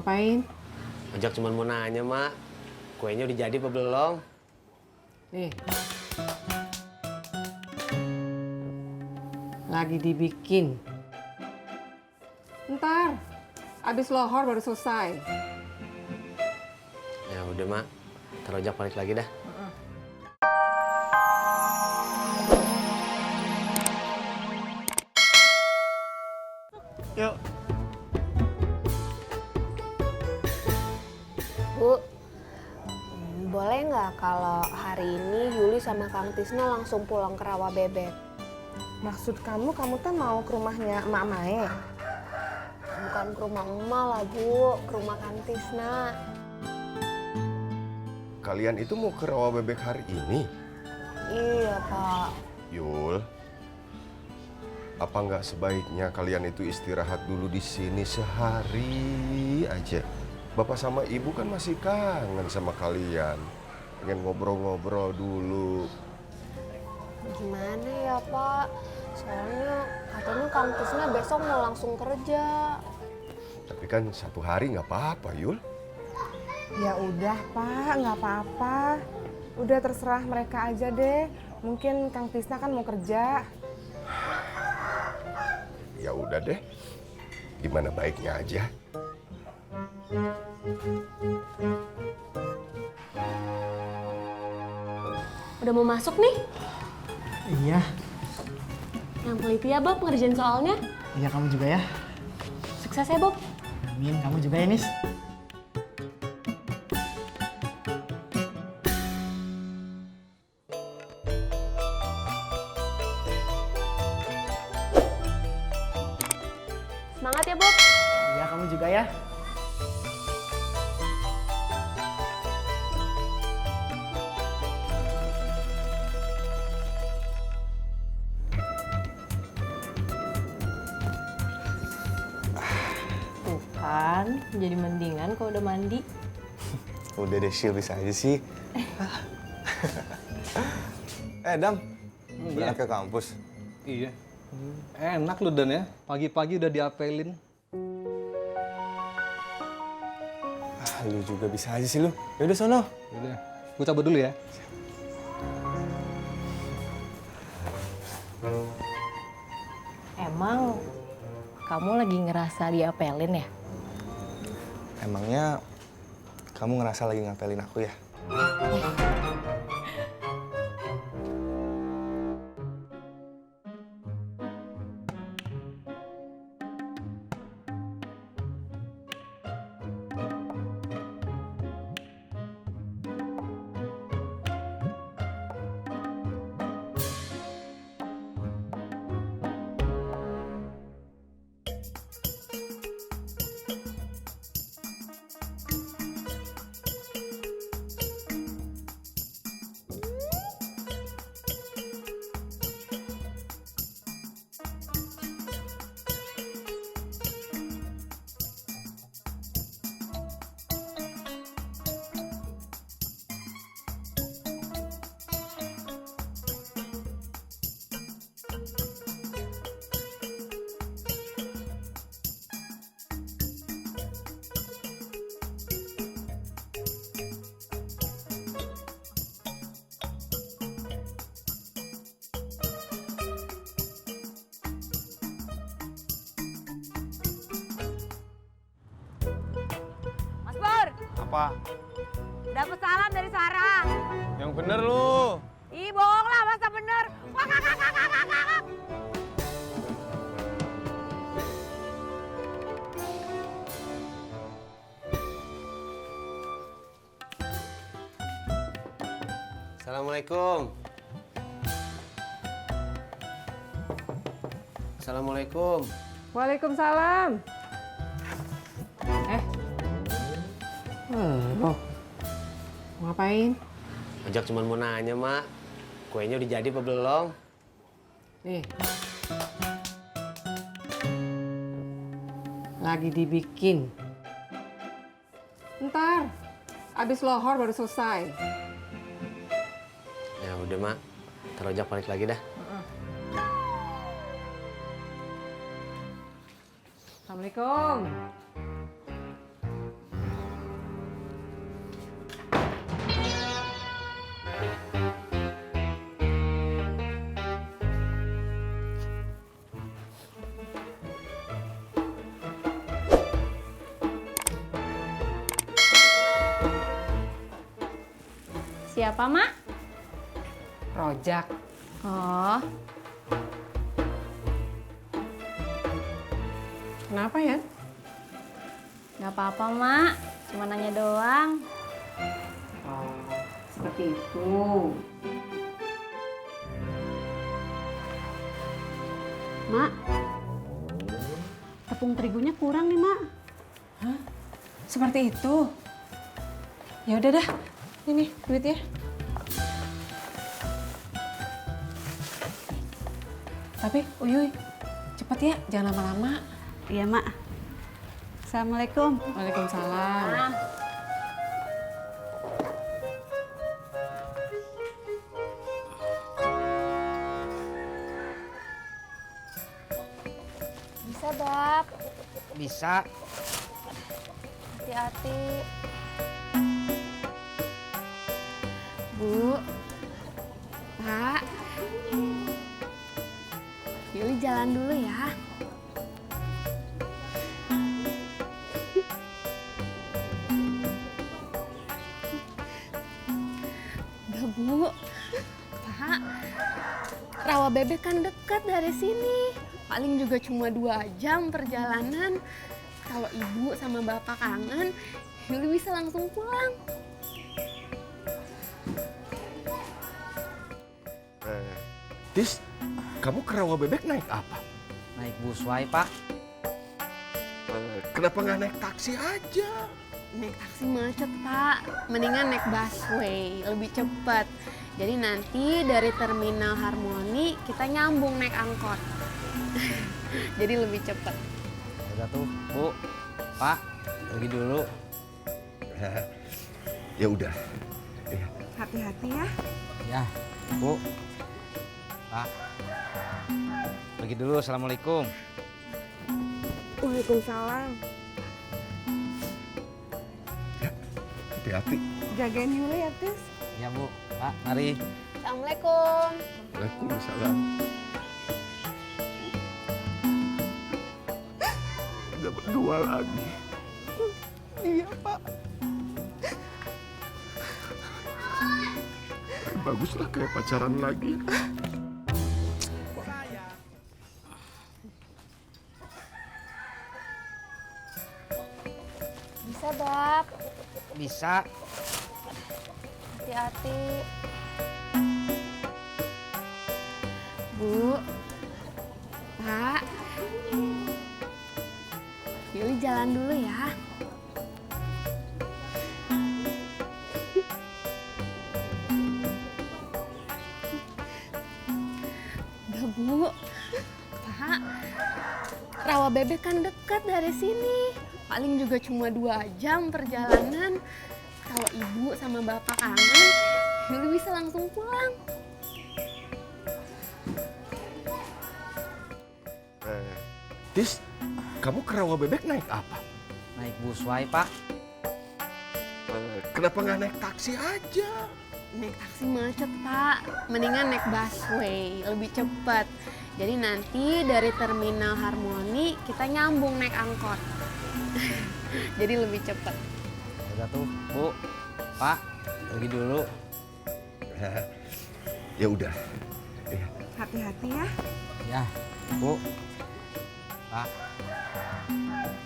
Ngapain? Ojak cuma mau nanya, Mak. Kuenya udah jadi apa belum? Nih. Lagi dibikin. Ntar, abis lohor baru selesai. Ya udah, Mak. Ntar Ojak balik lagi dah. Yuk. Bu, boleh nggak kalau hari ini Yuli sama Kang Tisna langsung pulang ke Rawa Bebek? Maksud kamu tuh mau ke rumahnya Emak Mae? Bukan ke rumah emak lah, Bu. Ke rumah Kang Tisna. Kalian itu mau ke Rawa Bebek hari ini? Iya, Pak. Yul, apa nggak sebaiknya kalian itu istirahat dulu di sini sehari aja? Bapak sama Ibu kan masih kangen sama kalian. Pengen ngobrol-ngobrol dulu. Gimana ya, Pak? Soalnya katanya Kang Tisna besok mau langsung kerja. Tapi kan satu hari nggak apa-apa, Yul. Ya udah Pak, nggak apa-apa. Udah terserah mereka aja deh. Mungkin Kang Tisna kan mau kerja. Ya udah deh. Gimana baiknya aja. Udah mau masuk nih? Iya, Yang teliti ya, Bob, ngerjain soalnya. iya kamu juga ya. Sukses ya, Bob. Amin, kamu juga ya, Nis. Semangat ya, Bob. Iya, kamu juga ya. Tuh kan, jadi mendingan kalau udah mandi. Udah deh, Syil, bisa aja sih. Dam, berangkat ke kampus. Iya. Enak lu, Dan, ya. Pagi-pagi udah diapelin. Lu juga bisa aja sih lu. Yaudah sono. Udah, gue cabut dulu ya. Emang kamu lagi ngerasa diapelin ya? Emangnya kamu ngerasa lagi ngapelin aku ya? Mas Pur, Apa? dapet salam dari Sarah. Yang bener lu. Ih, bohong lah, masa bener. Wah, kak. Assalamualaikum. Assalamualaikum. Waalaikumsalam. Loh. Mau ngapain? Ojak cuma mau nanya, Mak. Kuenya udah jadi apa belum? Nih. Lagi dibikin. Ntar, abis lohor baru selesai. Ya udah, Mak. Ntar Ojak balik lagi dah. Assalamualaikum. Siapa, Mak? Rojak. Oh, Kenapa ya? nggak apa-apa, Mak. Cuma nanya doang. Oh, seperti itu. Mak, tepung terigunya kurang nih, Mak. Hah? Seperti itu? Ya udah dah. Ini duitnya. Tapi Uyuy, cepet ya, jangan lama-lama. Iya, Mak. Assalamualaikum. Waalaikumsalam. Bisa, Bab. Bisa. Hati-hati. Bu. Pak. Yuli jalan dulu ya. Udah, Bu. Pak. Rawa Bebek kan dekat dari sini. Paling juga cuma 2 jam perjalanan. Kalau ibu sama bapak kangen, Yuli bisa langsung pulang. Tis, kamu ke Rawa Bebek naik apa? Naik busway, Pak. Kenapa nggak naik taksi aja? Naik taksi macet, Pak. Mendingan naik busway, lebih cepat. Jadi nanti dari terminal Harmoni kita nyambung naik angkot. Jadi lebih cepat. Udah tuh, Bu. Pak, pergi dulu. Ya udah. Hati-hati ya. Ya, Bu. Pak. Pergi dulu, Assalamualaikum. Waalaikumsalam. Hati-hati. Jagain Yuli ya, Tis. Ya, Bu. Pak, mari. Assalamualaikum. Waalaikumsalam. Udah berdua lagi. Iya, Pak. Baguslah kayak pacaran lagi. Bisa, Bab. Bisa. Hati-hati. Bu. Pak. Yuli jalan dulu ya. Udah, Bu. Pak. Rawa Bebek kan dekat dari sini. Paling juga cuma 2 jam perjalanan. Kalau ibu sama bapak kangen, Yuli bisa langsung pulang. Tis, kamu ke Rawa Bebek naik apa? Naik busway, Pak. Kenapa nggak naik taksi aja? Naik taksi macet, Pak. Mendingan naik busway, lebih cepat. Jadi nanti dari terminal Harmoni kita nyambung naik angkot. Jadi lebih cepat. Udah tuh, Bu. Pak, pergi dulu. Ya udah. Hati-hati ya. Ya, Bu. Pak.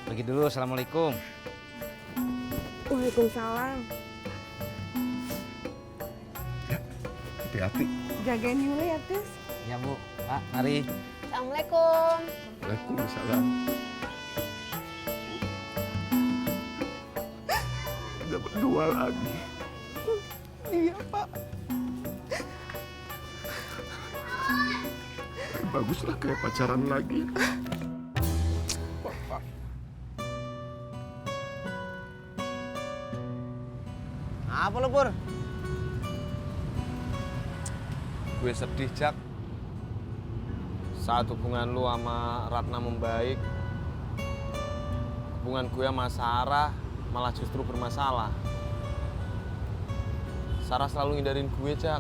Pergi dulu, Assalamualaikum. Waalaikumsalam. Hati-hati. Jagain Yuli ya, Tis. Ya, Bu. Pak, mari. Assalamualaikum. Waalaikumsalam. Udah berdua lagi. Iya, Pak. Baguslah kayak pacaran lagi. Apa lo, Pur? Gue sedih, Jak. Saat hubungan lu sama Ratna membaik, hubungan gue sama Sarah malah justru bermasalah. Sarah selalu ngindarin gue, Jak.